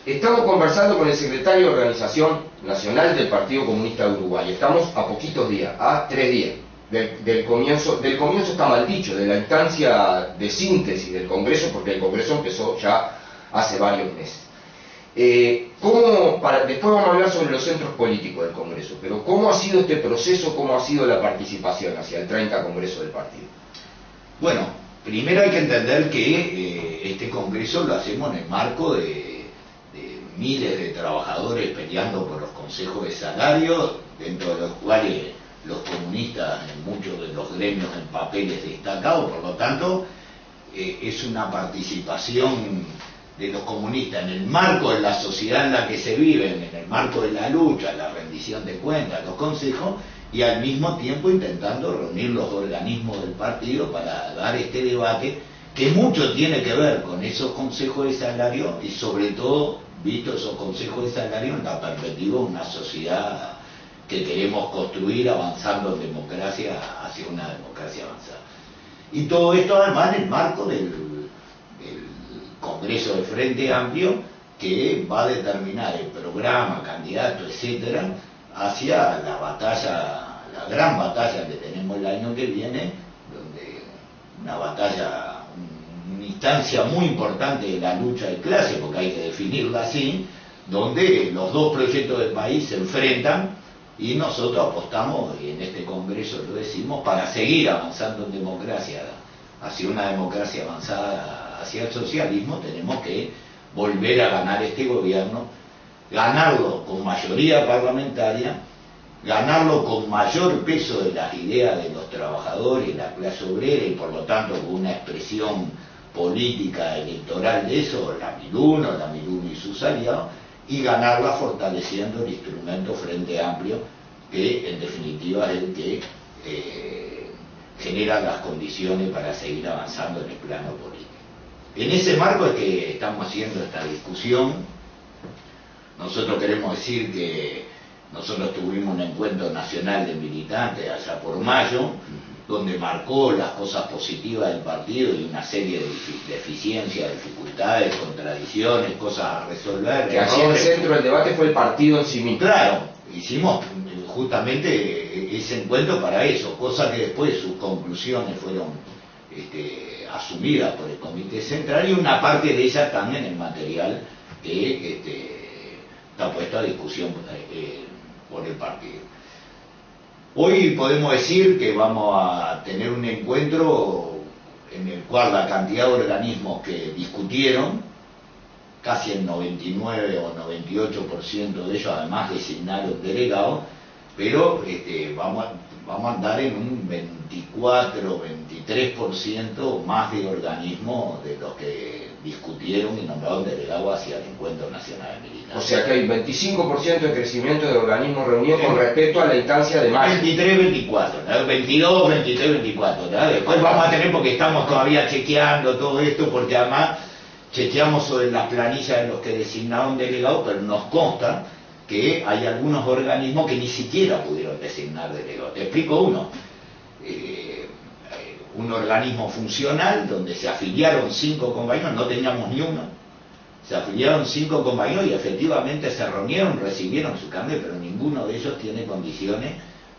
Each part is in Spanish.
Estamos conversando con el secretario de Organización Nacional del Partido Comunista de Uruguay. Estamos a poquitos días, a 3 días del comienzo está mal dicho, de la instancia de síntesis del Congreso, porque el Congreso empezó ya hace varios meses. Después vamos a hablar sobre los centros políticos del Congreso, pero ¿cómo ha sido este proceso, cómo ha sido la participación hacia el 30 Congreso del partido? Bueno, primero hay que entender que este Congreso lo hacemos en el marco de miles de trabajadores peleando por los consejos de salario, dentro de los cuales los comunistas en muchos de los gremios en papeles destacados. Por lo tanto, es una participación de los comunistas en el marco de la sociedad en la que se viven, en el marco de la lucha, la rendición de cuentas, los consejos, y al mismo tiempo intentando reunir los organismos del partido para dar este debate que mucho tiene que ver con esos consejos de salario y sobre todo visto esos consejos de salario en la perspectiva de una sociedad que queremos construir avanzando en democracia hacia una democracia avanzada. Y todo esto además en el marco del Congreso del Frente Amplio, que va a determinar el programa, candidato, etcétera, hacia la batalla, la gran batalla que tenemos el año que viene, donde una batalla, una instancia muy importante de la lucha de clase, porque hay que definirla así, donde los dos proyectos del país se enfrentan y nosotros apostamos, y en este Congreso lo decimos, para seguir avanzando en democracia, hacia una democracia avanzada, hacia el socialismo. Tenemos que volver a ganar este gobierno, ganarlo con mayoría parlamentaria, ganarlo con mayor peso de las ideas de los trabajadores, la clase obrera, y por lo tanto con una expresión política electoral de eso, la MILUNO y sus aliados, y ganarla fortaleciendo el instrumento Frente Amplio, que en definitiva es el que genera las condiciones para seguir avanzando en el plano político. En ese marco es que estamos haciendo esta discusión. Nosotros queremos decir que nosotros tuvimos un encuentro nacional de militantes allá por mayo, donde marcó las cosas positivas del partido y una serie de deficiencias, dificultades, contradicciones, cosas a resolver. Que allí en el centro del debate fue el partido en sí mismo. Claro, hicimos justamente ese encuentro para eso, cosa que después sus conclusiones fueron asumidas por el Comité Central, y una parte de ellas también en el material que está puesto a discusión por el partido. Hoy podemos decir que vamos a tener un encuentro en el cual la cantidad de organismos que discutieron, casi el 99 o 98% de ellos además designaron delegados, pero vamos a andar en un 24 23% más de organismos de los que discutieron y nombraron delegados hacia el Encuentro Nacional de Militantes. O sea que hay 25% de crecimiento de organismos reunidos con respecto a la instancia de mayo. 23, 24, ¿no? 22, 23, 24. ¿No? Después vamos a tener, porque estamos todavía chequeando todo esto, porque además chequeamos sobre las planillas de los que designaron delegados, pero nos consta que hay algunos organismos que ni siquiera pudieron designar delegados. Te explico uno. Un organismo funcional donde se afiliaron 5 compañeros, no teníamos ni uno, se afiliaron 5 compañeros y efectivamente se reunieron, recibieron su cambio, pero ninguno de ellos tiene condiciones,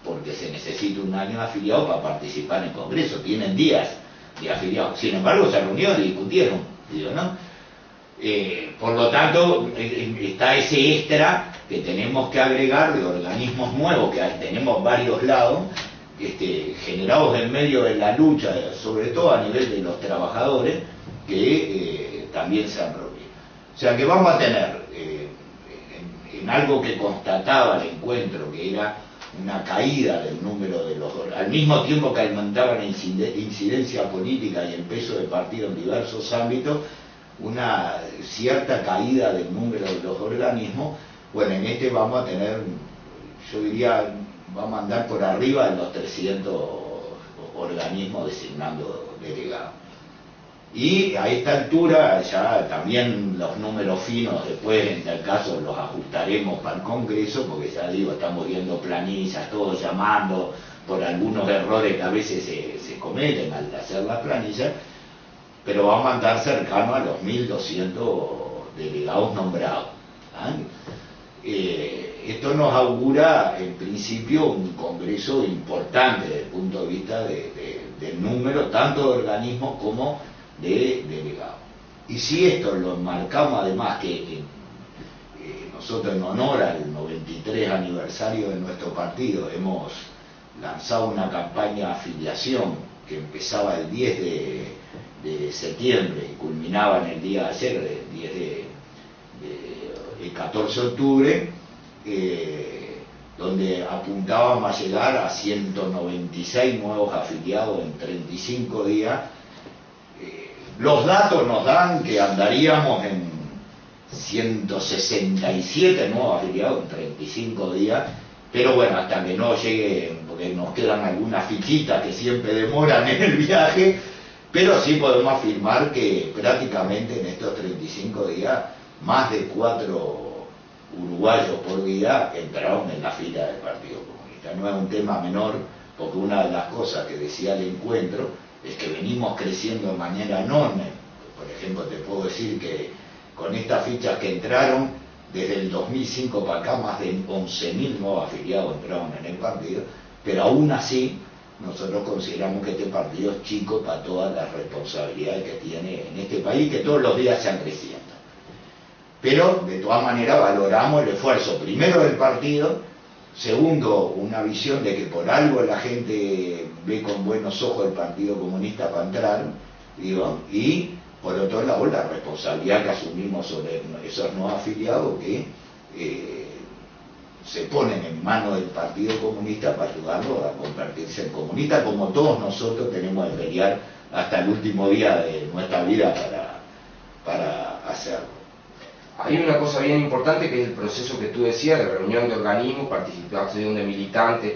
porque se necesita un año de afiliado para participar en el Congreso, tienen días de afiliado. Sin embargo, se reunieron y discutieron, digo, ¿no? Por lo tanto, está ese extra que tenemos que agregar de organismos nuevos, que tenemos varios lados, generados en medio de la lucha, sobre todo a nivel de los trabajadores, que también se han reunido. O sea que vamos a tener, en algo que constataba el encuentro, que era una caída del número de los, al mismo tiempo que aumentaba la incidencia política y el peso del partido en diversos ámbitos, una cierta caída del número de los organismos. Bueno, en vamos a tener, yo diría, vamos a andar por arriba de los 300 organismos designando delegados. Y a esta altura ya también los números finos después, en tal caso, los ajustaremos para el Congreso, porque ya digo, estamos viendo planillas, todos llamando por algunos errores que a veces se cometen al hacer las planillas, pero vamos a andar cercano a los 1.200 delegados nombrados. ¿ah? Esto nos augura en principio un congreso importante desde el punto de vista del número tanto de organismos como de delegados. Y si esto lo enmarcamos además que nosotros en honor al 93 aniversario de nuestro partido hemos lanzado una campaña de afiliación que empezaba el 10 de septiembre y culminaba en el día de ayer, el 14 de octubre, donde apuntábamos a llegar a 196 nuevos afiliados en 35 días. Los datos nos dan que andaríamos en 167 nuevos afiliados en 35 días, pero bueno, hasta que no llegue, porque nos quedan algunas fichitas que siempre demoran en el viaje, pero sí podemos afirmar que prácticamente en estos 35 días más de 4 uruguayos por día entraron en la fila del Partido Comunista. No es un tema menor, porque una de las cosas que decía el encuentro es que venimos creciendo de manera enorme. Por ejemplo, te puedo decir que con estas fichas que entraron, desde el 2005 para acá, más de 11.000 nuevos afiliados entraron en el partido, pero aún así nosotros consideramos que este partido es chico para todas las responsabilidades que tiene en este país, que todos los días se han creciendo. Pero de todas maneras valoramos el esfuerzo, primero del partido, segundo, una visión de que por algo la gente ve con buenos ojos el Partido Comunista para entrar, digo, y por otro lado la responsabilidad que asumimos sobre esos nuevos afiliados que se ponen en manos del Partido Comunista para ayudarlo a convertirse en comunista, como todos nosotros tenemos que pelear hasta el último día de nuestra vida para hacerlo. Hay una cosa bien importante que es el proceso que tú decías de reunión de organismos, participación de militantes.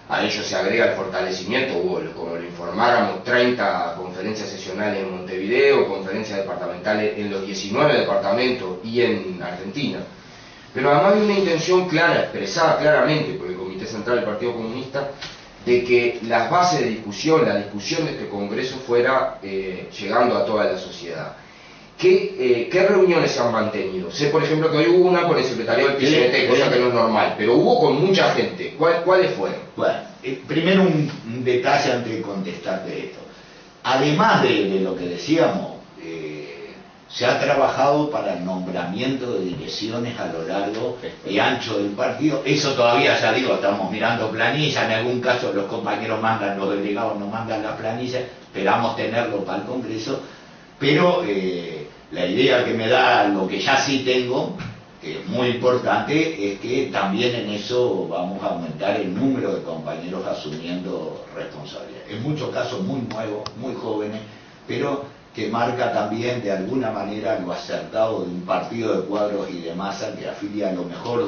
A ello se agrega el fortalecimiento, hubo, como lo informáramos, 30 conferencias sesionales en Montevideo, conferencias departamentales en los 19 departamentos y en Argentina. Pero además hay una intención clara, expresada claramente por el Comité Central del Partido Comunista, de que las bases de discusión, la discusión de este Congreso fuera llegando a toda la sociedad. ¿Qué reuniones se han mantenido? Sé, por ejemplo, que hoy hubo una con el secretario del PCNT, cosa que no es normal, pero hubo con mucha gente. ¿Cuáles fueron? Bueno, primero un detalle antes de contestarte esto. Además de lo que decíamos, se ha trabajado para el nombramiento de direcciones a lo largo y ancho del partido. Eso todavía, ya digo, estamos mirando planilla, en algún caso los compañeros mandan, los delegados nos mandan la planilla, esperamos tenerlo para el Congreso, pero la idea que me da, lo que ya sí tengo, que es muy importante, es que también en eso vamos a aumentar el número de compañeros asumiendo responsabilidad. En muchos casos muy nuevos, muy jóvenes, pero que marca también de alguna manera lo acertado de un partido de cuadros y de masa que afilia a lo mejor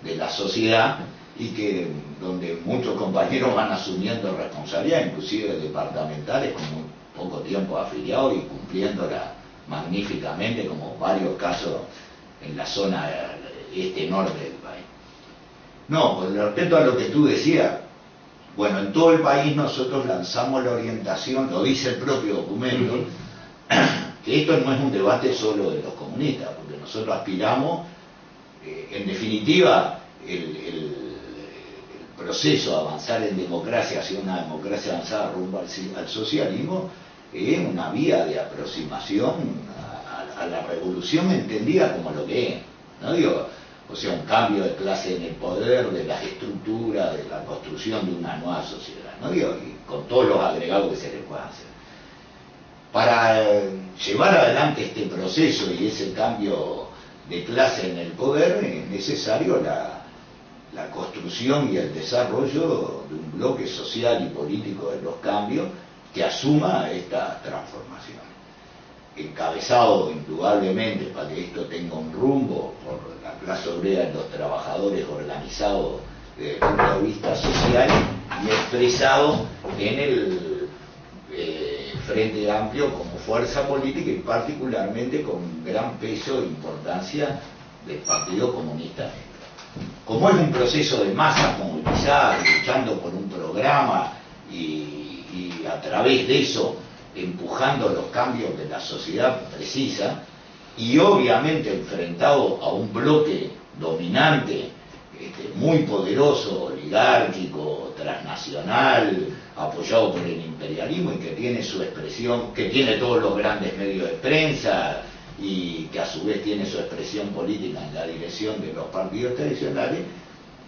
de la sociedad y que donde muchos compañeros van asumiendo responsabilidad, inclusive departamentales, con muy poco tiempo afiliados y cumpliéndola magníficamente, como varios casos en la zona este-norte del país. No, con respecto a lo que tú decías, bueno, en todo el país nosotros lanzamos la orientación, lo dice el propio documento, que esto no es un debate solo de los comunistas, porque nosotros aspiramos, en definitiva, el proceso de avanzar en democracia hacia una democracia avanzada rumbo al socialismo, es una vía de aproximación a la revolución entendida como lo que es, ¿no? Digo, o sea, un cambio de clase en el poder, de las estructuras, de la construcción de una nueva sociedad, ¿no? Digo, y con todos los agregados que se le puedan hacer. Para llevar adelante este proceso y ese cambio de clase en el poder, es necesario la construcción y el desarrollo de un bloque social y político de los cambios que asuma esta transformación. Encabezado indudablemente para que esto tenga un rumbo por la clase obrera y los trabajadores organizados desde el punto de vista social y expresado en el Frente Amplio como fuerza política y particularmente con gran peso e importancia del Partido Comunista. Como es un proceso de masas movilizadas, luchando por un programa y a través de eso empujando los cambios que la sociedad precisa, y obviamente enfrentado a un bloque dominante, muy poderoso, oligárquico, transnacional, apoyado por el imperialismo y que tiene su expresión, que tiene todos los grandes medios de prensa y que a su vez tiene su expresión política en la dirección de los partidos tradicionales.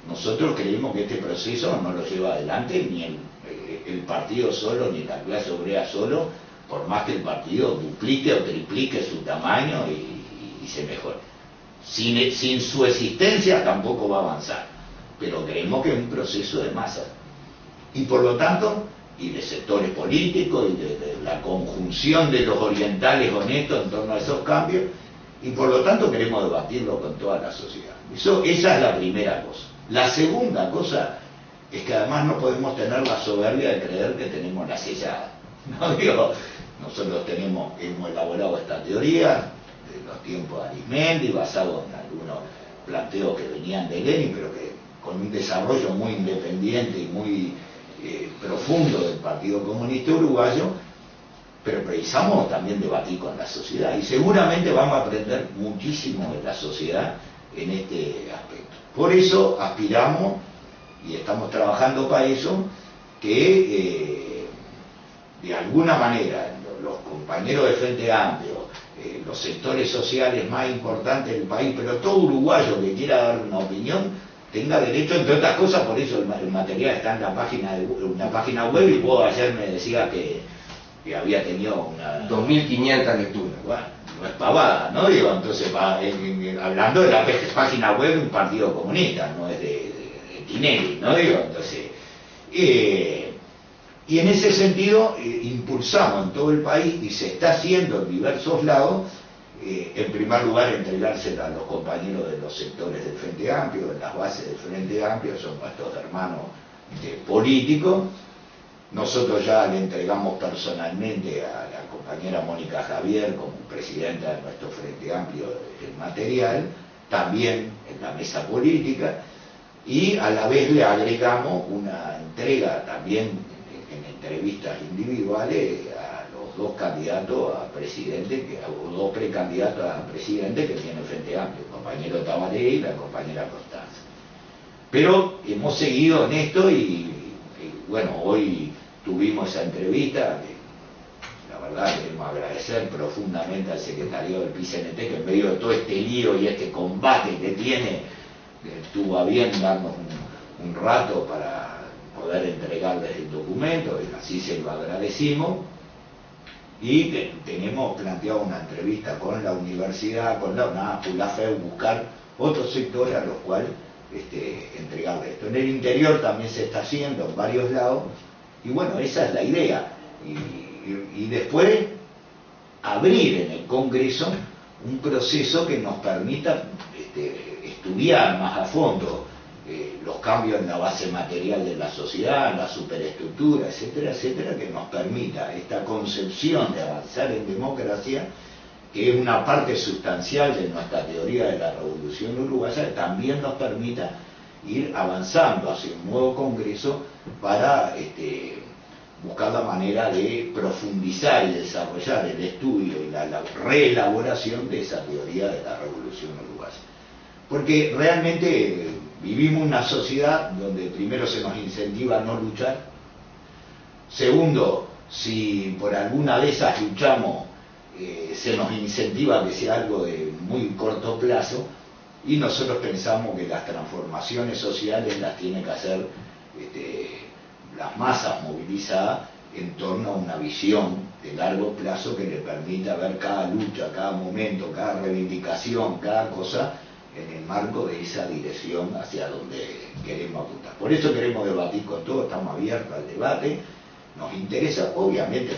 Nosotros creemos que este proceso no lo lleva adelante ni el partido solo, ni la clase obrera solo, por más que el partido duplique o triplique su tamaño y se mejore. Sin su existencia tampoco va a avanzar, pero creemos que es un proceso de masa. Y por lo tanto, y de sectores políticos, y de la conjunción de los orientales honestos en torno a esos cambios, y por lo tanto queremos debatirlo con toda la sociedad. Esa es la primera cosa. La segunda cosa es que además no podemos tener la soberbia de creer que tenemos la sellada. ¿No? Digo, nosotros hemos elaborado esta teoría de los tiempos de Arismendi, basado en algunos planteos que venían de Lenin, pero que con un desarrollo muy independiente y muy profundo del Partido Comunista Uruguayo, pero precisamos también debatir con la sociedad y seguramente vamos a aprender muchísimo de la sociedad en este aspecto. Por eso aspiramos y estamos trabajando para eso, que de alguna manera los compañeros de Frente Amplio, los sectores sociales más importantes del país, pero todo uruguayo que quiera dar una opinión, tenga derecho, entre otras cosas. Por eso el material está en la página web, y vos ayer me decía que había tenido una 2.500 lecturas. Bueno, no es pavada, ¿no? Digo, entonces hablando de la página web de un partido comunista, no es de Tinelli, ¿no? Digo, entonces, y en ese sentido impulsamos en todo el país, y se está haciendo en diversos lados, en primer lugar entregársela a los compañeros de los sectores del Frente Amplio, de las bases del Frente Amplio, son nuestros hermanos políticos. Nosotros ya le entregamos personalmente a la compañera Mónica Javier, como presidenta de nuestro Frente Amplio, el material, también en la mesa política, y a la vez le agregamos una entrega también en entrevistas individuales a los dos candidatos a presidente, o dos precandidatos a presidente que tiene el Frente Amplio, el compañero Tabaré y la compañera Constanza. Pero hemos seguido en esto y bueno, hoy tuvimos esa entrevista. La verdad queremos agradecer profundamente al secretario del PCNT, que en medio de todo este lío y este combate que tiene, estuvo a bien darnos un rato para poder entregarles el documento, y así se lo agradecimos. Y tenemos planteado una entrevista con la universidad, con la UNAPU, la FEU, buscar otros sectores a los cuales entregarle esto. En el interior también se está haciendo en varios lados, y bueno, esa es la idea. Y después abrir en el Congreso un proceso que nos permita estudiar más a fondo los cambios en la base material de la sociedad, la superestructura, etcétera, etcétera, que nos permita esta concepción de avanzar en democracia, que es una parte sustancial de nuestra teoría de la revolución uruguaya, que también nos permita ir avanzando hacia un nuevo Congreso para buscar la manera de profundizar y desarrollar el estudio y la reelaboración de esa teoría de la revolución uruguaya. Porque realmente vivimos una sociedad donde primero se nos incentiva a no luchar, segundo, si por alguna de esas luchamos, se nos incentiva a que sea algo de muy corto plazo, y nosotros pensamos que las transformaciones sociales las tiene que hacer las masas movilizadas en torno a una visión de largo plazo que le permita ver cada lucha, cada momento, cada reivindicación, cada cosa en el marco de esa dirección hacia donde queremos apuntar. Por eso queremos debatir con todos, estamos abiertos al debate, nos interesa obviamente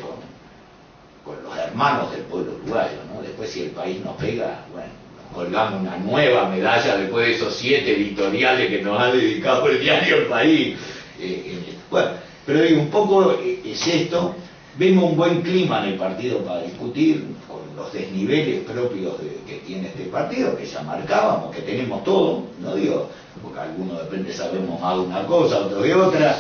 con los hermanos del pueblo uruguayo, ¿no? Después, si el país nos pega, bueno, nos colgamos una nueva medalla después de esos 7 editoriales que nos ha dedicado el diario El País. Bueno, pero digo, un poco es esto. Vemos un buen clima en el partido para discutir, con los desniveles propios que tiene este partido, que ya marcábamos, que tenemos todo, no digo, porque algunos de repente sabemos más de una cosa, otros de otra,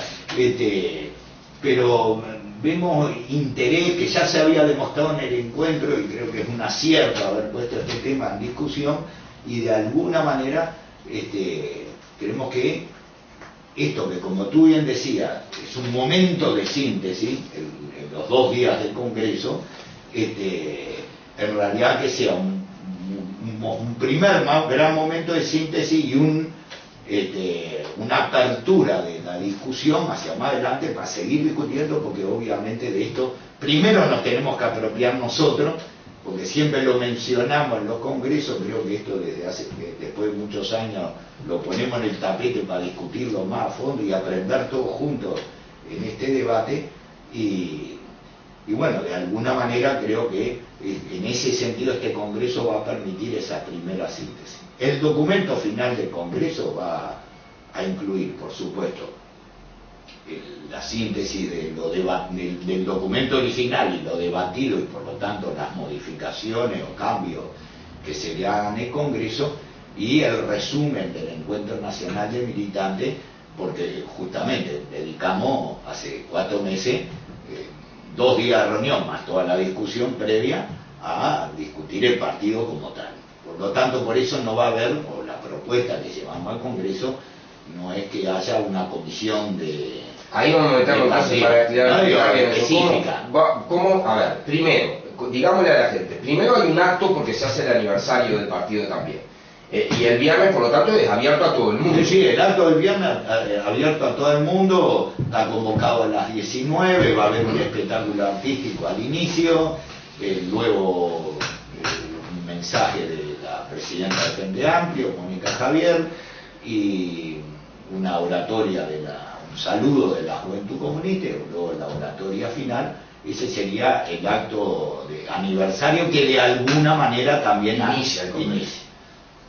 pero vemos interés que ya se había demostrado en el encuentro, y creo que es un acierto haber puesto este tema en discusión, y de alguna manera creemos que esto, que como tú bien decías, es un momento de síntesis, en los 2 días del Congreso, en realidad que sea un primer gran momento de síntesis y una apertura de la discusión hacia más adelante para seguir discutiendo, porque obviamente de esto primero nos tenemos que apropiar nosotros, porque siempre lo mencionamos en los congresos. Creo que esto después de muchos años lo ponemos en el tapete para discutirlo más a fondo y aprender todos juntos en este debate, y bueno, de alguna manera creo que en ese sentido este congreso va a permitir esa primera síntesis. El documento final del congreso va a incluir, por supuesto, la síntesis del documento original y lo debatido, y por lo tanto las modificaciones o cambios que se le hagan en el Congreso, y el resumen del Encuentro Nacional de Militantes, porque justamente dedicamos hace 4 meses 2 días de reunión más toda la discusión previa a discutir el partido como tal. Por lo tanto, por eso no va a haber, o la propuesta que llevamos al Congreso no es que haya una comisión de... Ahí vamos a meterlo entonces para explicar bien específica. ¿Cómo? A ver, primero, digámosle a la gente, primero hay un acto porque se hace el aniversario del partido también. Y el viernes, por lo tanto, es abierto a todo el mundo. Sí, el acto del viernes abierto a todo el mundo, está convocado a las 19, va a haber un espectáculo artístico al inicio, luego un mensaje de la presidenta del Frente Amplio, Mónica Javier, y una oratoria un saludo de la Juventud Comunista, y luego la oratoria final. Ese sería el acto de aniversario que de alguna manera también inicia el Congreso.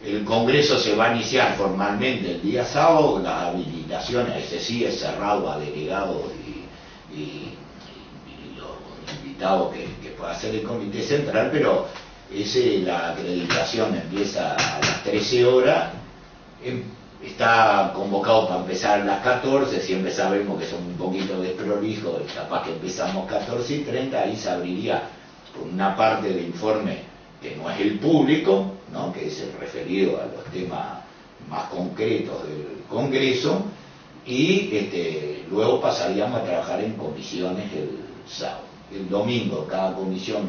El Congreso se va a iniciar formalmente el día sábado, las habilitaciones, ese sí es cerrado a delegados y los invitados que pueda hacer el Comité Central, pero la acreditación empieza a las 13 horas, está convocado para empezar a las 14, siempre sabemos que son un poquito desprolijos, capaz que empezamos 14:30, ahí se abriría con una parte de informe que no es el público, ¿no?, que es el referido a los temas más concretos del Congreso, y luego pasaríamos a trabajar en comisiones el sábado. El domingo cada comisión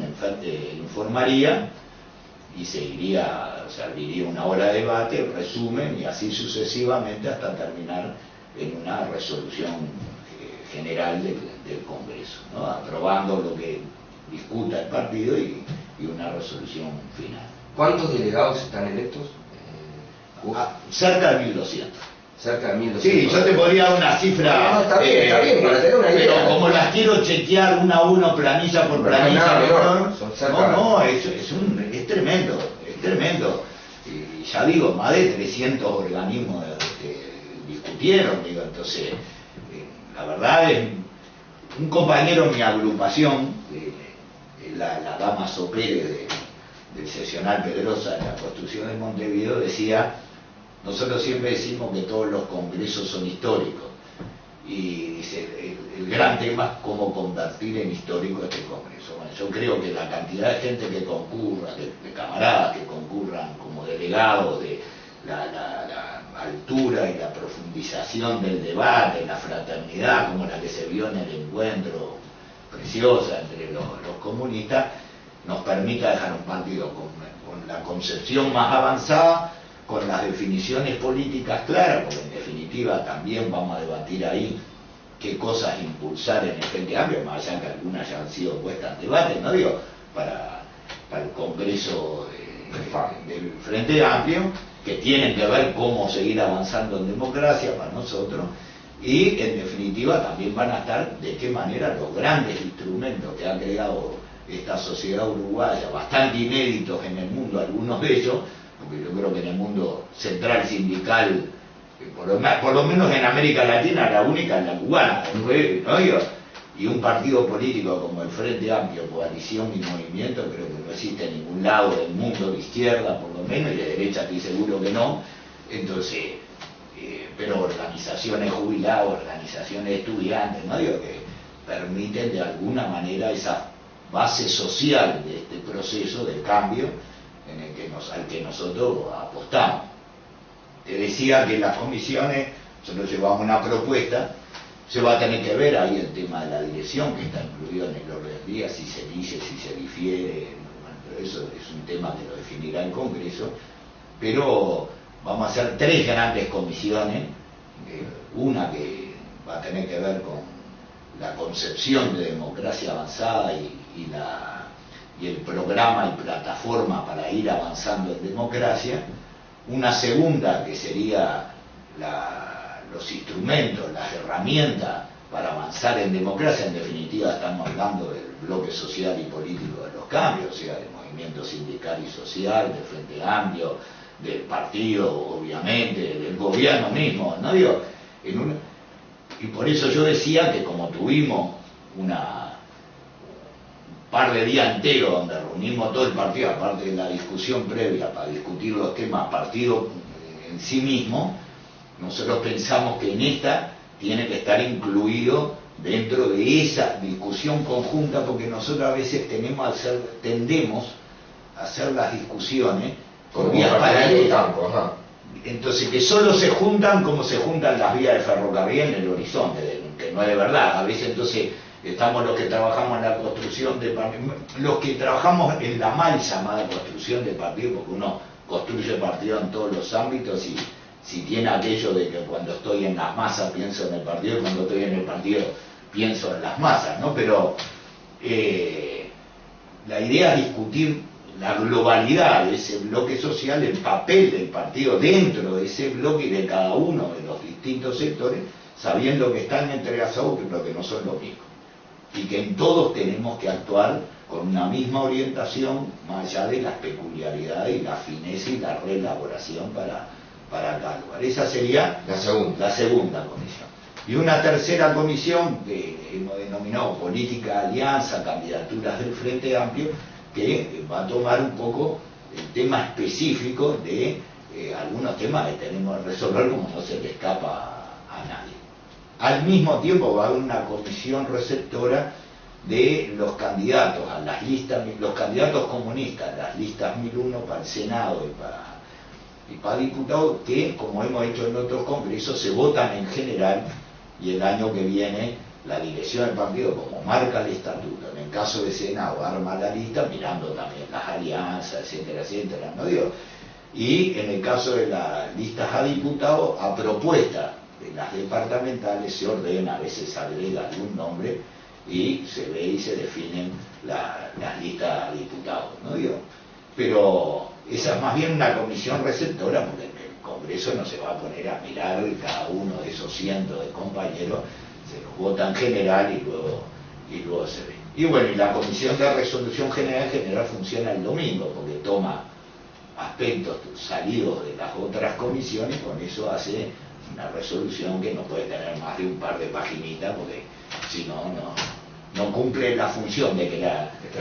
informaría y se abriría una hora de debate, resumen, y así sucesivamente hasta terminar en una resolución general del Congreso, ¿no?, aprobando lo que discuta el partido y una resolución final. ¿Cuántos delegados están electos? Cerca de 1200. Cerca de 1200. Sí, yo te podría dar una cifra. No, está bien, para tener una idea. Pero como las quiero chequear una a uno, planilla por planilla, es tremendo, es tremendo. Y ya digo, más de 300 organismos discutieron, entonces, la verdad es, un compañero en mi agrupación, la dama Sopere del seccional Pedrosa de la construcción de Montevideo, decía: nosotros siempre decimos que todos los congresos son históricos, y dice, el gran tema es cómo convertir en histórico este congreso. Bueno, yo creo que la cantidad de gente que concurra, de camaradas que concurran como delegados, de la altura y la profundización del debate, la fraternidad como la que se vio en el encuentro preciosa entre los comunistas, nos permita dejar un partido con la concepción más avanzada, con las definiciones políticas claras, porque en definitiva también vamos a debatir ahí qué cosas impulsar en el Frente Amplio, más allá que algunas ya han sido puestas en debate, no digo para el Congreso del Frente Amplio, que tienen que ver cómo seguir avanzando en democracia para nosotros, y en definitiva también van a estar de qué manera los grandes instrumentos que ha creado esta sociedad uruguaya, bastante inéditos en el mundo, algunos de ellos, porque yo creo que en el mundo central sindical, por lo menos en América Latina, la única es la cubana, ¿no? Y un partido político como el Frente Amplio, Coalición y Movimiento, creo que no existe en ningún lado del mundo, de izquierda por lo menos, y de derecha estoy seguro que no. Entonces, pero organizaciones jubiladas, organizaciones de estudiantes, ¿no? permiten de alguna manera esa base social de este proceso de cambio al que nosotros apostamos. Te decía que las comisiones, nosotros llevamos una propuesta, se va a tener que ver ahí el tema de la dirección, que está incluido en el orden del día, si se dice, si se difiere, bueno, pero eso es un tema que lo definirá el Congreso, pero vamos a hacer 3 grandes comisiones, una que va a tener que ver con la concepción de democracia avanzada y el programa y plataforma para ir avanzando en democracia, una segunda que sería los instrumentos, las herramientas para avanzar en democracia. En definitiva estamos hablando del bloque social y político de los cambios, o sea, del movimiento sindical y social, del Frente Amplio, del partido, obviamente, del gobierno mismo, ¿no? Digo, y por eso yo decía que como tuvimos un par de días enteros donde reunimos todo el partido, aparte de la discusión previa para discutir los temas partido en sí mismo, nosotros pensamos que en esta tiene que estar incluido dentro de esa discusión conjunta, porque nosotros a veces tendemos a hacer las discusiones por vías paralelas. Entonces, que solo se juntan como se juntan las vías de ferrocarril en el horizonte, que no es de verdad. A veces entonces estamos los que trabajamos en la construcción de partido, los que trabajamos en la mal llamada construcción de partido, porque uno construye partido en todos los ámbitos, y si tiene aquello de que cuando estoy en las masas pienso en el partido, y cuando estoy en el partido pienso en las masas, ¿no? Pero la idea es discutir la globalidad de ese bloque social, el papel del partido dentro de ese bloque y de cada uno de los distintos sectores, sabiendo que están entrelazados pero que no son lo mismo, y que en todos tenemos que actuar con una misma orientación, más allá de las peculiaridades y la fineza y la reelaboración para cada lugar. Esa sería la segunda comisión. Y una tercera comisión que hemos denominado Política de Alianza, Candidaturas del Frente Amplio, que va a tomar un poco el tema específico de algunos temas que tenemos que resolver, como no se le escapa a nadie. Al mismo tiempo va a haber una comisión receptora de los candidatos a las listas, los candidatos comunistas, las listas 1001 para el Senado y para diputados, que como hemos hecho en otros congresos se votan en general, y el año que viene la dirección del partido, como marca el estatuto, en el caso de Senado arma la lista mirando también las alianzas, etcétera, etcétera, ¿no? Digo, y en el caso de las listas a diputados, a propuesta de las departamentales se ordena, a veces se agrega algún nombre y se ve y se definen las listas a diputados, ¿no? Digo, pero esa es más bien una comisión receptora, porque el Congreso no se va a poner a mirar cada uno de esos cientos de compañeros, se los vota en general y luego se ve. Y bueno, y la Comisión de Resolución General funciona el domingo, porque toma aspectos salidos de las otras comisiones, con eso hace una resolución que no puede tener más de un par de paginitas, porque si no cumple la función de que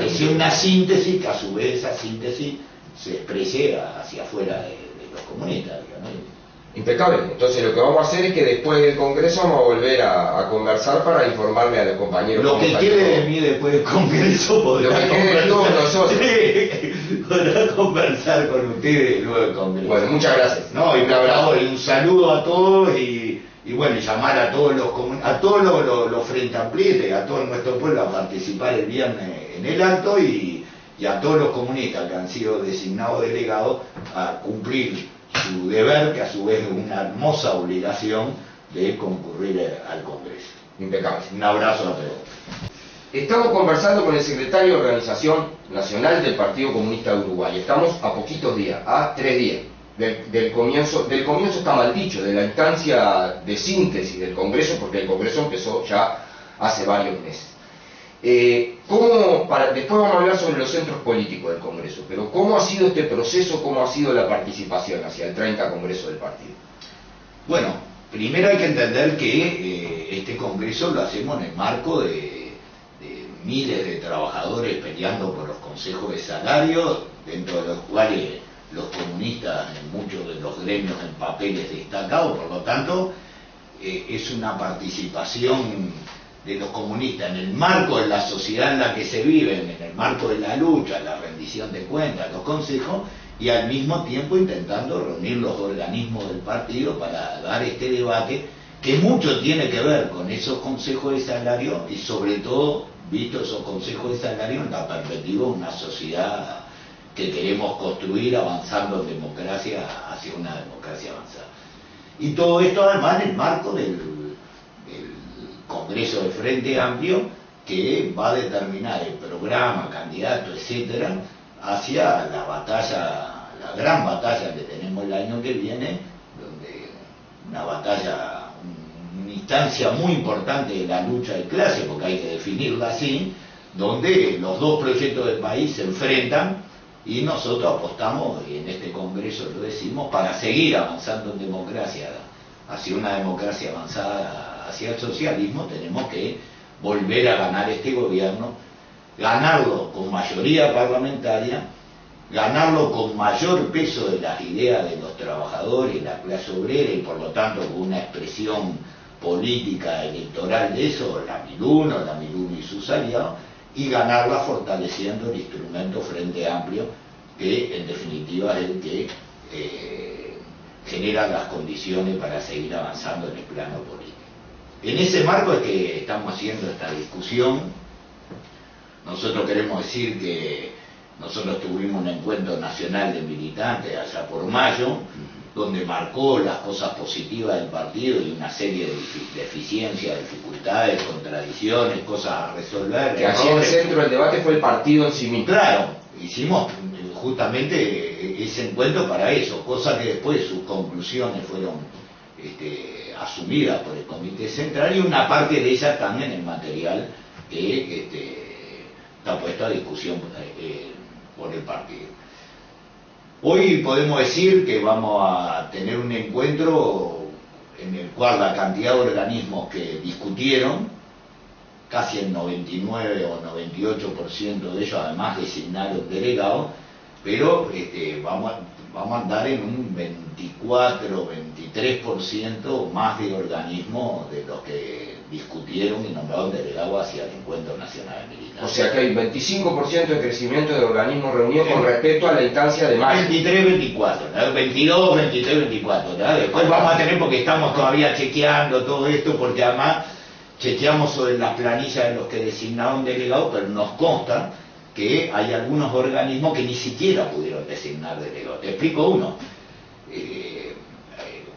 sea una síntesis, que a su vez esa síntesis se exprese hacia afuera de los comunistas, ¿no? Impecable. Entonces lo que vamos a hacer es que después del Congreso vamos a volver a conversar para informarle a los compañeros. Lo que quede de mí después del Congreso podrá conversar con ustedes luego del Congreso. Bueno, muchas gracias. No, y un saludo a todos y bueno, y llamar a todos los frente amplistas, a todo nuestro pueblo a participar el viernes en el acto, y a todos los comunistas que han sido designados delegados a cumplir su deber, que a su vez es una hermosa obligación de concurrir al Congreso. Impecable. Un abrazo a todos. Estamos conversando con el secretario de Organización Nacional del Partido Comunista de Uruguay. Estamos a poquitos días, a 3 días del comienzo está mal dicho, de la instancia de síntesis del Congreso, porque el Congreso empezó ya hace varios meses. Después vamos a hablar sobre los centros políticos del Congreso, pero ¿cómo ha sido este proceso, cómo ha sido la participación hacia el 30 Congreso del partido? Bueno, primero hay que entender que este Congreso lo hacemos en el marco de miles de trabajadores peleando por los consejos de salario, dentro de los cuales los comunistas en muchos de los gremios en papeles destacados, por lo tanto es una participación de los comunistas, en el marco de la sociedad en la que se viven, en el marco de la lucha, la rendición de cuentas, los consejos, y al mismo tiempo intentando reunir los organismos del partido para dar este debate que mucho tiene que ver con esos consejos de salario y sobre todo, visto esos consejos de salario en la perspectiva de una sociedad que queremos construir avanzando en democracia hacia una democracia avanzada. Y todo esto además en el marco del Congreso del Frente Amplio, que va a determinar el programa, candidato, etcétera, hacia la batalla, la gran batalla que tenemos el año que viene, donde una batalla, una instancia muy importante de la lucha de clase, porque hay que definirla así, donde los dos proyectos del país se enfrentan y nosotros apostamos, y en este Congreso lo decimos, para seguir avanzando en democracia, hacia una democracia avanzada, hacia el socialismo, tenemos que volver a ganar este gobierno, ganarlo con mayoría parlamentaria, ganarlo con mayor peso de las ideas de los trabajadores, la clase obrera, y por lo tanto con una expresión política electoral de eso, la MILUNO, la MILUNO y sus aliados, y ganarla fortaleciendo el instrumento Frente Amplio, que en definitiva es el que genera las condiciones para seguir avanzando en el plano político. En ese marco es que estamos haciendo esta discusión. Nosotros queremos decir que nosotros tuvimos un encuentro nacional de militantes allá por mayo, donde marcó las cosas positivas del partido y una serie de deficiencias, dificultades, contradicciones, cosas a resolver. Que allí en el centro del debate fue el partido en sí mismo. Claro, hicimos justamente ese encuentro para eso, cosa que después sus conclusiones fueron asumidas por el Comité Central, y una parte de ellas también en material que está puesto a discusión por el partido. Hoy podemos decir que vamos a tener un encuentro en el cual la cantidad de organismos que discutieron, casi el 99 o 98% de ellos además designaron delegados, pero vamos a andar en un 24, 23% más de organismos de los que discutieron y nombraron delegados hacia el Encuentro Nacional de Militares. O sea que hay 25% de crecimiento de organismos reunidos con respecto a la instancia de mayo. 23, 24, ¿no? 22, 23, 24. ¿no? Después vamos a tener, porque estamos todavía chequeando todo esto, porque además chequeamos sobre las planillas de los que designaron delegados, pero nos consta que hay algunos organismos que ni siquiera pudieron designar delegados. Te explico uno.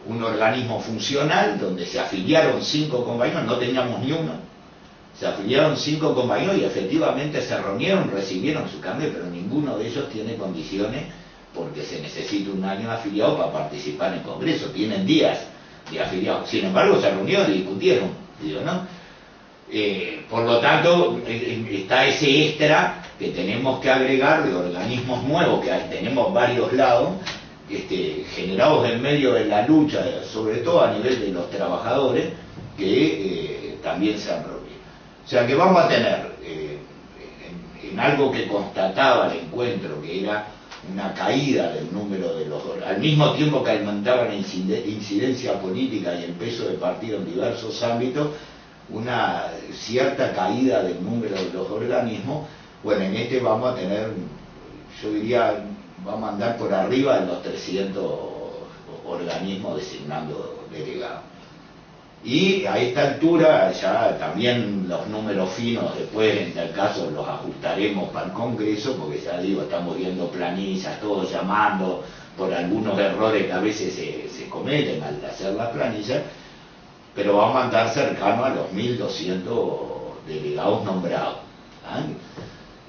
Un organismo funcional donde se afiliaron 5 compañeros, no teníamos ni uno. Se afiliaron 5 compañeros y efectivamente se reunieron, recibieron su cambio, pero ninguno de ellos tiene condiciones, porque se necesita un año de afiliado para participar en el Congreso. Tienen días de afiliados. Sin embargo, se reunieron y discutieron, digo, ¿no? Por lo tanto, está ese extra que tenemos que agregar de organismos nuevos, que tenemos varios lados, generados en medio de la lucha, sobre todo a nivel de los trabajadores, que también se han reunido. O sea que vamos a tener, en algo que constataba el encuentro, que era una caída del número de los, al mismo tiempo que aumentaban la incidencia política y el peso del partido en diversos ámbitos, una cierta caída del número de los organismos. Bueno, en vamos a tener, yo diría, vamos a andar por arriba de los 300 organismos designando delegados. Y a esta altura ya también los números finos después, en tal caso, los ajustaremos para el Congreso, porque ya digo, estamos viendo planillas, todos llamando por algunos errores que a veces se cometen al hacer las planillas, pero vamos a andar cercano a los 1.200 delegados nombrados.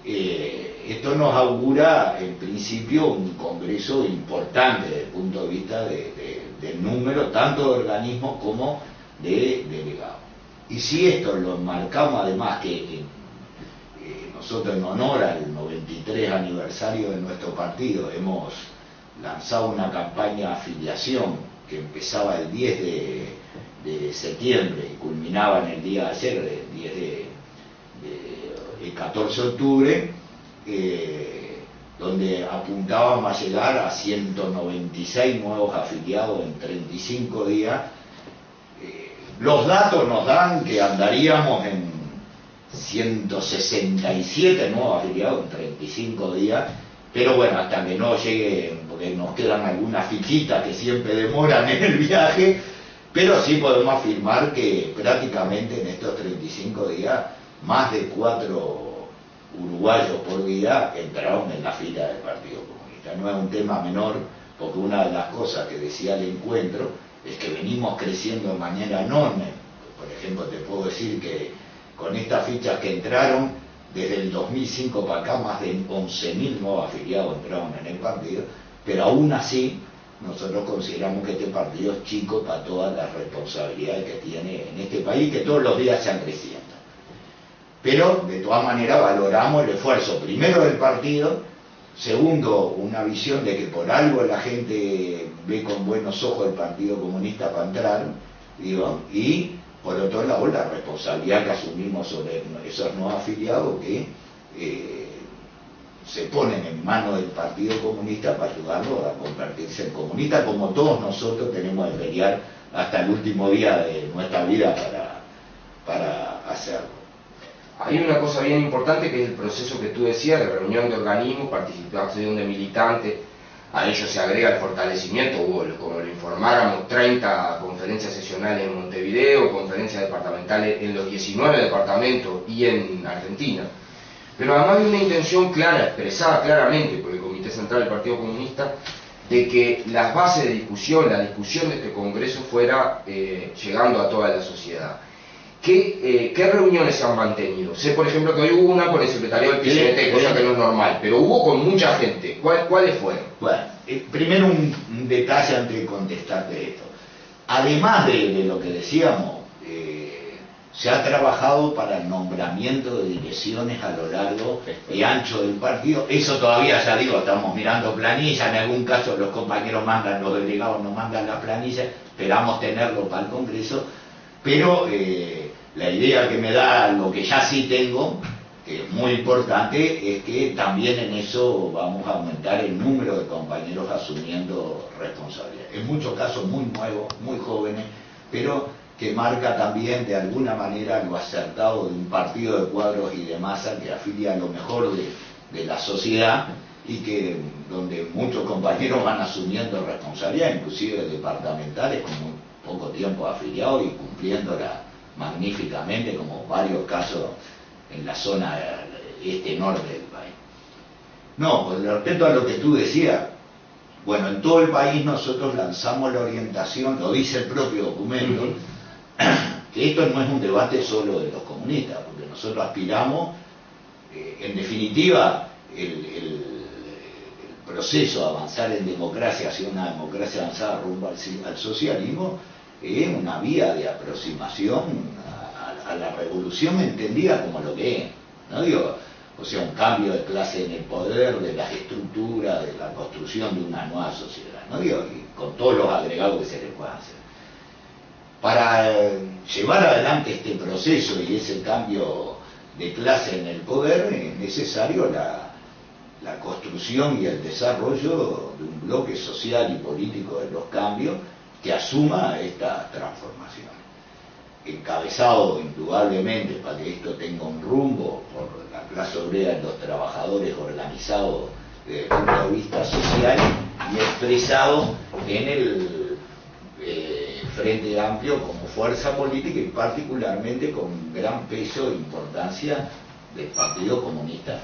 Esto nos augura en principio un congreso importante desde el punto de vista del número tanto de organismos como de delegados. Y si esto lo enmarcamos además que nosotros en honor al 93 aniversario de nuestro partido hemos lanzado una campaña de afiliación que empezaba el 10 de septiembre y culminaba en el día de ayer, el 14 de octubre, donde apuntábamos a llegar a 196 nuevos afiliados en 35 días. Los datos nos dan que andaríamos en 167 nuevos afiliados en 35 días, pero bueno, hasta que no llegue, porque nos quedan algunas fichitas que siempre demoran en el viaje, pero sí podemos afirmar que prácticamente en estos 35 días, más de 4 uruguayos por día entraron en la fila del Partido Comunista. No es un tema menor, porque una de las cosas que decía el encuentro es que venimos creciendo de manera enorme. Por ejemplo, te puedo decir que con estas fichas que entraron, desde el 2005 para acá, más de 11.000 nuevos afiliados entraron en el partido, pero aún así, nosotros consideramos que este partido es chico para todas las responsabilidades que tiene en este país, que todos los días se han creciendo. Pero, de todas maneras, valoramos el esfuerzo, primero del partido, segundo, una visión de que por algo la gente ve con buenos ojos el Partido Comunista para entrar, digo, y por otro lado la responsabilidad que asumimos sobre esos nuevos afiliados que se ponen en manos del Partido Comunista para ayudarlo a convertirse en comunista, como todos nosotros tenemos que pelear hasta el último día de nuestra vida para hacerlo. Hay una cosa bien importante que es el proceso que tú decías de reunión de organismos, participación de militantes. A ello se agrega el fortalecimiento, hubo, como lo informáramos, 30 conferencias sesionales en Montevideo, conferencias departamentales en los 19 departamentos y en Argentina. Pero además hay una intención clara, expresada claramente por el Comité Central del Partido Comunista, de que las bases de discusión, la discusión de este Congreso fuera llegando a toda la sociedad. ¿Qué reuniones se han mantenido? Sé, por ejemplo, que hoy hubo una con el secretario del PCNT, cosa que no es normal, pero hubo con mucha gente. ¿Cuáles fueron? Bueno, primero un detalle antes de contestarte esto. Además de lo que decíamos, se ha trabajado para el nombramiento de direcciones a lo largo y ancho del partido. Eso todavía, ya digo, estamos mirando planillas, en algún caso los compañeros mandan, los delegados nos mandan la planilla, esperamos tenerlo para el Congreso, pero la idea que me da, lo que ya sí tengo, que es muy importante, es que también en eso vamos a aumentar el número de compañeros asumiendo responsabilidad. En muchos casos muy nuevos, muy jóvenes, pero que marca también de alguna manera lo acertado de un partido de cuadros y de masa que afilia a lo mejor de la sociedad y que donde muchos compañeros van asumiendo responsabilidad, inclusive departamentales, con muy poco tiempo afiliados y cumpliéndola magníficamente, como varios casos en la zona este-norte del país. No, con respecto a lo que tú decías, bueno, en todo el país nosotros lanzamos la orientación, lo dice el propio documento, que esto no es un debate solo de los comunistas, porque nosotros aspiramos, en definitiva, el proceso de avanzar en democracia hacia una democracia avanzada rumbo al socialismo es una vía de aproximación a la revolución entendida como lo que es, ¿no? Digo, o sea, un cambio de clase en el poder, de las estructuras, de la construcción de una nueva sociedad, ¿no? Digo, y con todos los agregados que se le puedan hacer. Para llevar adelante este proceso y ese cambio de clase en el poder es necesario la construcción y el desarrollo de un bloque social y político de los cambios que asuma esta transformación. Encabezado indudablemente para que esto tenga un rumbo por la clase obrera y los trabajadores organizados desde el punto de vista social y expresado en el Frente Amplio como fuerza política y particularmente con gran peso e importancia del Partido Comunista.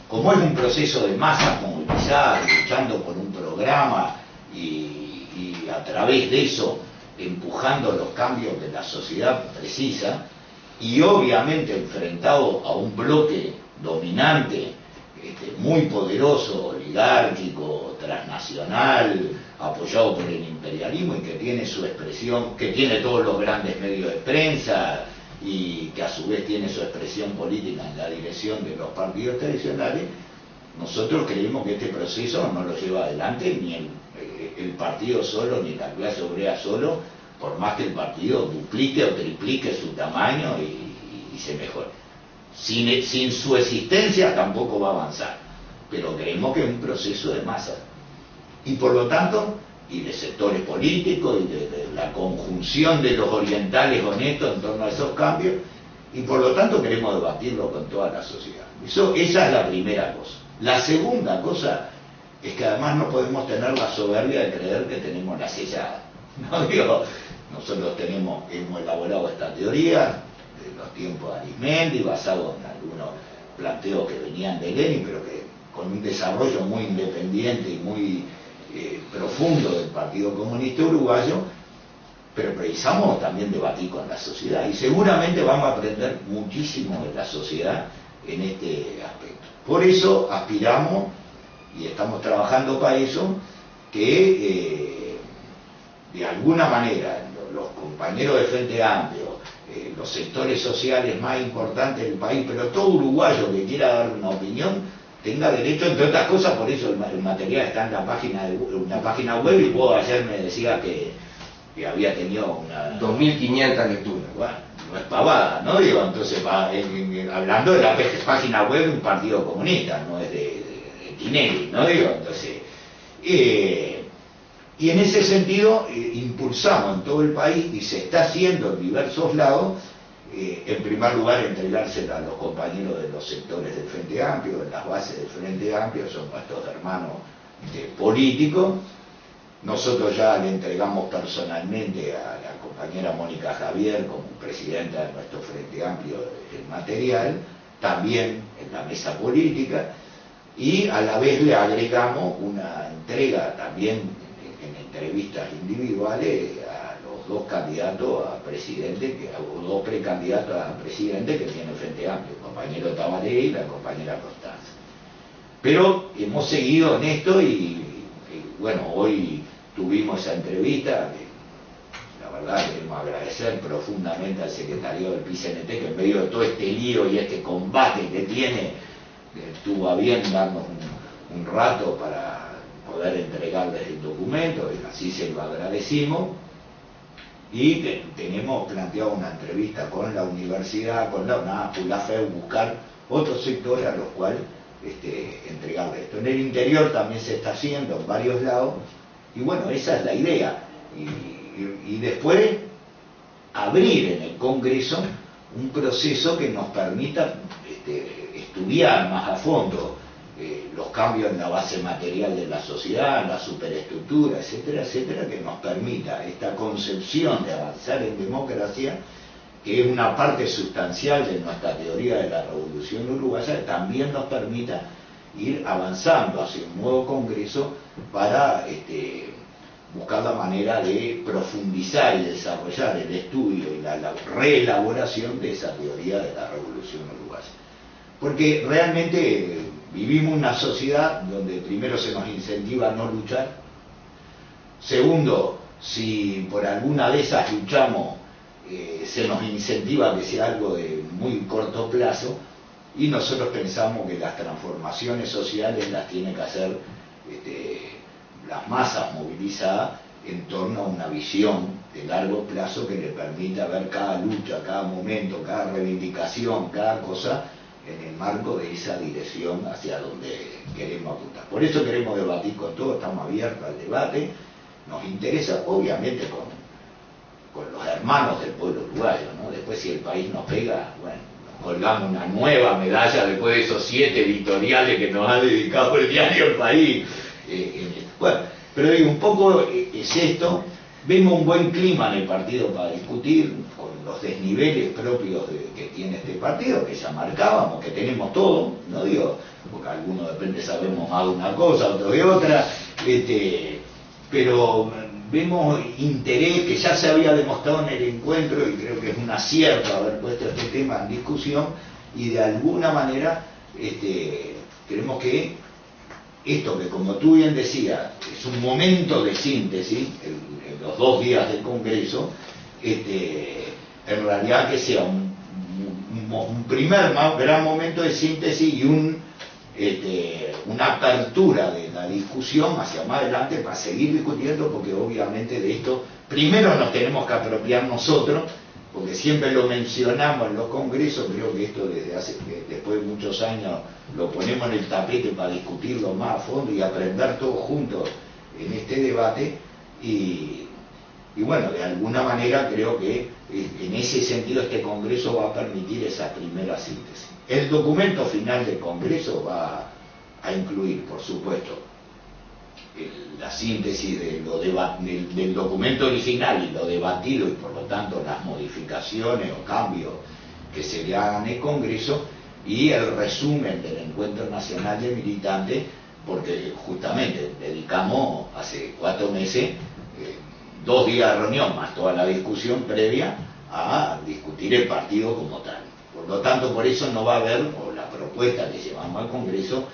Como es un proceso de masas movilizadas, luchando por un programa y a través de eso empujando los cambios que la sociedad precisa, y obviamente enfrentado a un bloque dominante, muy poderoso, oligárquico, transnacional, apoyado por el imperialismo y que tiene su expresión, que tiene todos los grandes medios de prensa y que a su vez tiene su expresión política en la dirección de los partidos tradicionales, nosotros creemos que este proceso no lo lleva adelante ni el partido solo, ni la clase obrera solo, por más que el partido duplique o triplique su tamaño y se mejore. Sin su existencia tampoco va a avanzar, pero creemos que es un proceso de masa. Y por lo tanto, y de sectores políticos, y de la conjunción de los orientales honestos en torno a esos cambios, y por lo tanto queremos debatirlo con toda la sociedad. Esa es la primera cosa. La segunda cosa es que además no podemos tener la soberbia de creer que tenemos la sellada. No digo, nosotros hemos elaborado esta teoría de los tiempos de Arismendi, basado en algunos planteos que venían de Lenin, pero que con un desarrollo muy independiente y muy profundo del Partido Comunista Uruguayo, pero precisamos también debatir con la sociedad y seguramente vamos a aprender muchísimo de la sociedad en este aspecto. Por eso aspiramos y estamos trabajando para eso, que de alguna manera los compañeros del Frente Amplio, los sectores sociales más importantes del país, pero todo uruguayo que quiera dar una opinión, tenga derecho, entre otras cosas, por eso el material está en la página web, y vos ayer me decía que había tenido una 2.500 lecturas. Bueno, no es pavada, ¿no? Digo, entonces hablando de la página web de un partido comunista, no es de Tinelli, ¿no? Digo, entonces, y en ese sentido impulsamos en todo el país, y se está haciendo en diversos lados, en primer lugar entregársela a los compañeros de los sectores del Frente Amplio, de las bases del Frente Amplio, son nuestros hermanos políticos. Nosotros ya le entregamos personalmente a la compañera Mónica Javier, como presidenta de nuestro Frente Amplio, el material, también en la mesa política, y a la vez le agregamos una entrega también en entrevistas individuales a los dos candidatos a presidente, o dos precandidatos a presidente que tiene el Frente Amplio, el compañero Tabaré y la compañera Constanza. Pero hemos seguido en esto y bueno, hoy tuvimos esa entrevista, la verdad queremos agradecer profundamente al secretario del PCNT, que en medio de todo este lío y este combate que tiene, tuvo a bien darnos un rato para poder entregarles el documento, y así se lo agradecimos. Y tenemos planteado una entrevista con la universidad, con la UNAP, la FEU, buscar otros sectores a los cuales entregarle esto. En el interior también se está haciendo en varios lados, y bueno, esa es la idea. Y después abrir en el Congreso un proceso que nos permita estudiar más a fondo los cambios en la base material de la sociedad, la superestructura, etcétera, etcétera, que nos permita esta concepción de avanzar en democracia, que es una parte sustancial de nuestra teoría de la revolución uruguaya, también nos permita ir avanzando hacia un nuevo Congreso para buscar la manera de profundizar y desarrollar el estudio y la reelaboración de esa teoría de la revolución uruguaya. Porque realmente vivimos una sociedad donde primero se nos incentiva a no luchar, segundo, si por alguna de esas luchamos, se nos incentiva a que sea algo de muy corto plazo, y nosotros pensamos que las transformaciones sociales las tiene que hacer las masas movilizadas en torno a una visión de largo plazo que le permita ver cada lucha, cada momento, cada reivindicación, cada cosa en el marco de esa dirección hacia donde queremos apuntar. Por eso queremos debatir con todos, estamos abiertos al debate, nos interesa obviamente con los hermanos del pueblo uruguayo, ¿no? Después si el país nos pega, bueno, nos colgamos una nueva medalla después de esos 7 editoriales que nos ha dedicado el diario El País. Bueno, pero digo, un poco es esto. Vemos un buen clima en el partido para discutir, con los desniveles propios que tiene este partido, que ya marcábamos, que tenemos todo, no digo, porque algunos de repente sabemos más de una cosa, otros de otra, pero vemos interés que ya se había demostrado en el encuentro, y creo que es un acierto haber puesto este tema en discusión, y de alguna manera creemos que esto, que como tú bien decías, es un momento de síntesis, en los 2 días del Congreso, en realidad que sea un primer gran momento de síntesis y una apertura de la discusión hacia más adelante para seguir discutiendo, porque obviamente de esto primero nos tenemos que apropiar nosotros, porque siempre lo mencionamos en los congresos. Creo que esto después de muchos años lo ponemos en el tapete para discutirlo más a fondo y aprender todos juntos en este debate, y y bueno, de alguna manera creo que en ese sentido este Congreso va a permitir esa primera síntesis. El documento final del Congreso va a incluir, por supuesto, la síntesis de del documento original y lo debatido, y por lo tanto las modificaciones o cambios que se le hagan en el Congreso, y el resumen del Encuentro Nacional de Militantes, porque justamente dedicamos hace 4 meses 2 días de reunión más toda la discusión previa a discutir el partido como tal. Por lo tanto, por eso no va a haber, o la propuesta que llevamos al Congreso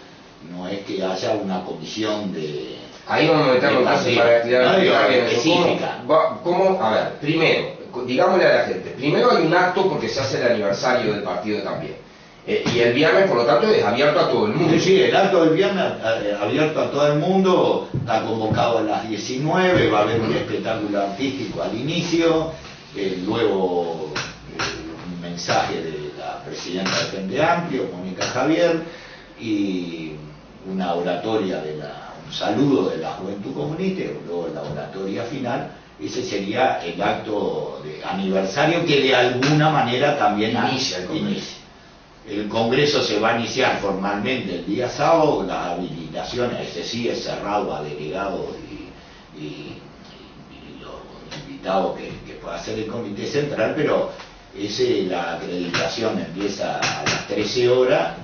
no es que haya una comisión de... Ahí vamos a meterlo entonces para explicar bien específica. ¿Cómo? A ver, primero, digámosle a la gente, primero hay un acto porque se hace el aniversario del partido también. Y el viernes, por lo tanto, es abierto a todo el mundo. Sí, el acto del viernes abierto a todo el mundo, está convocado a las 19, va a haber un espectáculo artístico al inicio, luego un mensaje de la presidenta del Frente Amplio, Mónica Javier, y una oratoria un saludo de la Juventud Comunista, y luego la oratoria final. Ese sería el acto de aniversario que de alguna manera también inicia el Congreso. El Congreso se va a iniciar formalmente el día sábado, las habilitaciones, ese sí es cerrado a delegados y los invitados que pueda hacer el Comité Central, pero la acreditación empieza a las 13 horas,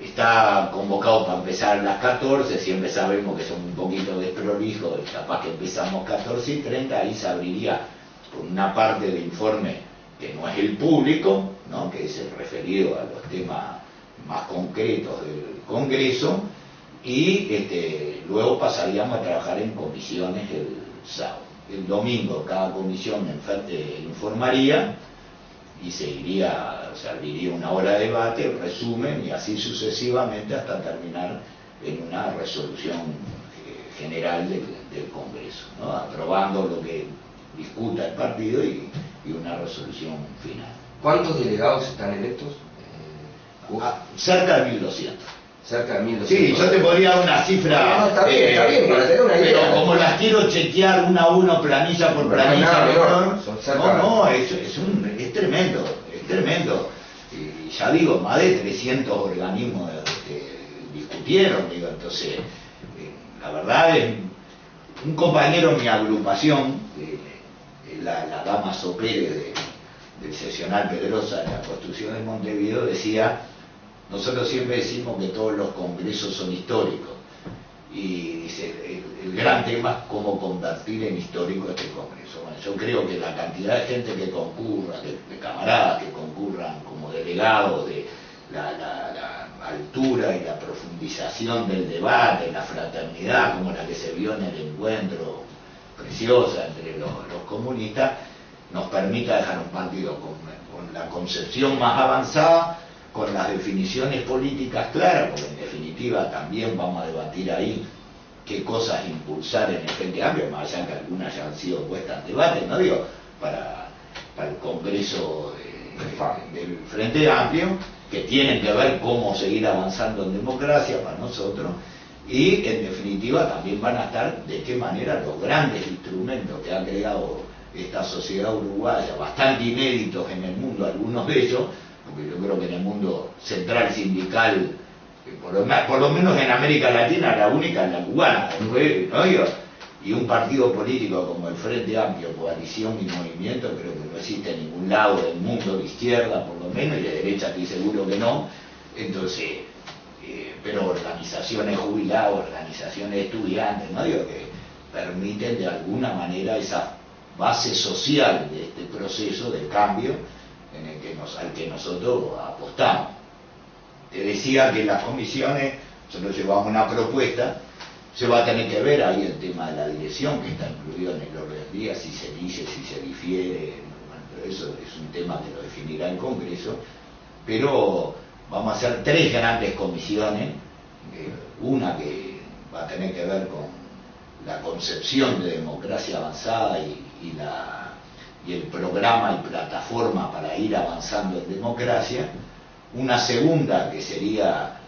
está convocado para empezar a las 14, siempre sabemos que son un poquito desprolijos, capaz que empezamos 14:30, ahí se abriría con una parte de informe que no es el público, ¿no?, que es el referido a los temas más concretos del Congreso, y luego pasaríamos a trabajar en comisiones el sábado. El domingo cada comisión informaría y serviría una hora de debate, resumen y así sucesivamente hasta terminar en una resolución general del Congreso, ¿no?, aprobando lo que discuta el partido y una resolución final. ¿Cuántos delegados están electos? Cerca de 1200. Cerca de 1200. Sí, yo te podría dar una cifra. No, está bien, para tener una idea. Pero como las quiero chequear uno a uno, planilla por planilla, es tremendo, es tremendo. Y ya digo, más de 300 organismos discutieron, digo, entonces, la verdad es, un compañero en mi agrupación, la dama Sopérez del seccional Pedrosa de la construcción de Montevideo, decía, nosotros siempre decimos que todos los congresos son históricos, y dice, el gran tema es cómo convertir en histórico este congreso. Bueno, yo creo que la cantidad de gente que concurra, de camaradas que concurran como delegados, de la altura y la profundización del debate, la fraternidad como la que se vio en el encuentro preciosa entre los comunistas, nos permita dejar un partido con la concepción más avanzada, con las definiciones políticas claras, porque en definitiva también vamos a debatir ahí qué cosas impulsar en el Frente Amplio, más allá que algunas ya han sido puestas en debate, no digo, para el Congreso del Frente Amplio, que tienen que ver cómo seguir avanzando en democracia para nosotros, y en definitiva también van a estar de qué manera los grandes instrumentos que ha creado esta sociedad uruguaya, bastante inéditos en el mundo, algunos de ellos, porque yo creo que en el mundo central sindical, por lo menos en América Latina, la única es la cubana, ¿no? Y un partido político como el Frente Amplio, Coalición y Movimiento, creo que no existe en ningún lado del mundo, de izquierda por lo menos, y de derecha estoy seguro que no. Entonces, pero organizaciones jubiladas, organizaciones de estudiantes, ¿no? Digo, que permiten de alguna manera esa base social de este proceso de cambio al que nosotros apostamos. Te decía que las comisiones, nosotros llevamos una propuesta, se va a tener que ver ahí el tema de la dirección, que está incluido en el orden del día, si se dice, si se difiere, bueno, pero eso es un tema que lo definirá el Congreso, pero vamos a hacer 3 grandes comisiones, una que va a tener que ver con la concepción de democracia avanzada y el programa y plataforma para ir avanzando en democracia, una segunda que sería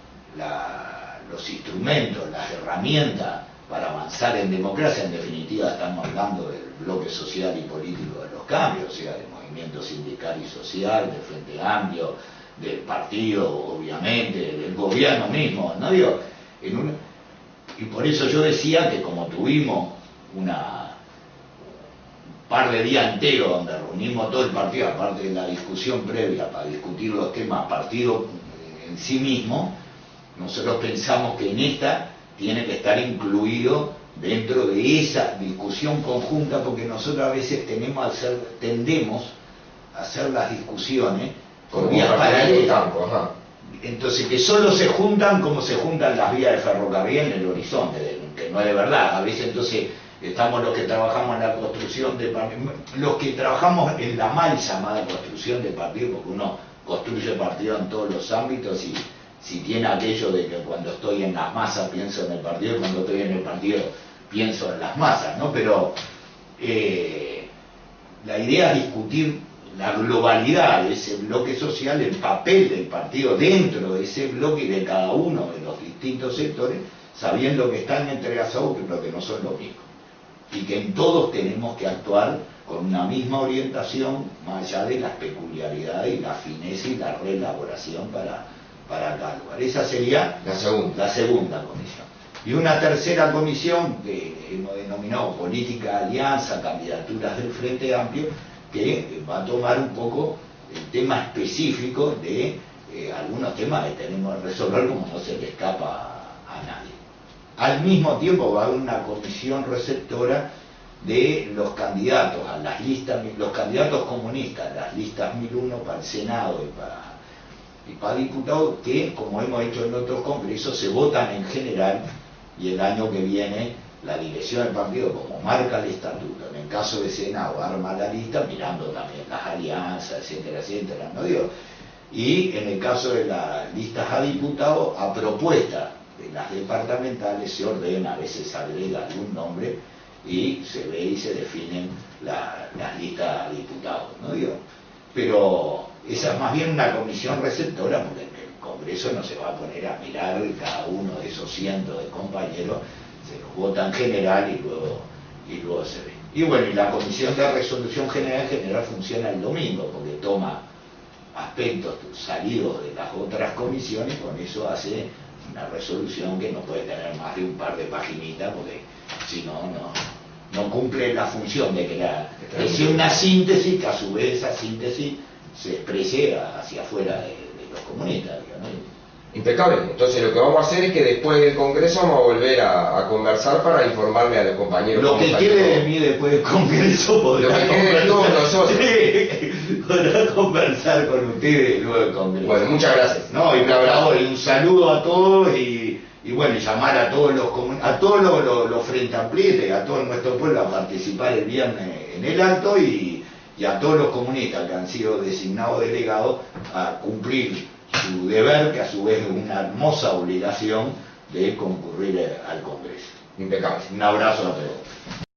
los instrumentos, las herramientas para avanzar en democracia. En definitiva estamos hablando del bloque social y político de los cambios, o sea, del movimiento sindical y social, del Frente Amplio, del partido, obviamente, del gobierno mismo, ¿no? Digo, y por eso yo decía que como tuvimos un par de días enteros donde reunimos todo el partido, aparte de la discusión previa para discutir los temas partido en sí mismo, nosotros pensamos que en esta tiene que estar incluido dentro de esa discusión conjunta, porque nosotros a veces tendemos a hacer las discusiones por vías paralelas. Entonces, que solo se juntan como se juntan las vías de ferrocarril en el horizonte, que no es de verdad. A veces entonces estamos los que trabajamos en la construcción de partido, los que trabajamos en la mal llamada construcción de partido, porque uno construye partido en todos los ámbitos, y si tiene aquello de que cuando estoy en las masas pienso en el partido, y cuando estoy en el partido pienso en las masas, ¿no? Pero la idea es discutir la globalidad de ese bloque social, el papel del partido dentro de ese bloque y de cada uno de los distintos sectores, sabiendo que están entrelazados pero que no son lo mismo, y que en todos tenemos que actuar con una misma orientación, más allá de las peculiaridades y la fineza y la reelaboración para cada lugar. Esa sería la segunda comisión. Y una tercera comisión que hemos denominado Política, Alianza, Candidaturas del Frente Amplio, que va a tomar un poco el tema específico de algunos temas que tenemos que resolver, como no se le escapa a nadie. Al mismo tiempo va a haber una comisión receptora de los candidatos a las listas, los candidatos comunistas, las listas 1001 para el Senado y para diputados, que como hemos hecho en otros congresos se votan en general, y el año que viene la dirección del partido, como marca el estatuto, en el caso de Senado arma la lista mirando también las alianzas, etcétera, etcétera, ¿no? Digo, y en el caso de las listas a diputados, a propuesta de las departamentales se ordena, a veces se agrega algún nombre y se ve y se definen las listas a diputados, ¿no? Digo, pero esa es más bien una comisión receptora, porque el Congreso no se va a poner a mirar cada uno de esos cientos de compañeros, se los vota en general y luego se ve. Y bueno, y la Comisión de Resolución General funciona el domingo, porque toma aspectos salidos de las otras comisiones, con eso hace una resolución que no puede tener más de un par de paginitas, porque si no cumple la función de que es una síntesis, que a su vez esa síntesis se exprese hacia afuera de los comunistas, ¿no? Impecable. Entonces lo que vamos a hacer es que después del Congreso vamos a volver a conversar para informarle a los compañeros. Lo que quede de mí después del Congreso podrá conversar con ustedes luego del Congreso. Bueno, muchas gracias. No, y un saludo a todos y bueno, y llamar a todos los frente amplistas, a todo nuestro pueblo a participar el viernes en el acto, y a todos los comunistas que han sido designados delegados a cumplir su deber, que a su vez es una hermosa obligación de concurrir al Congreso. Impecable. Un abrazo a todos.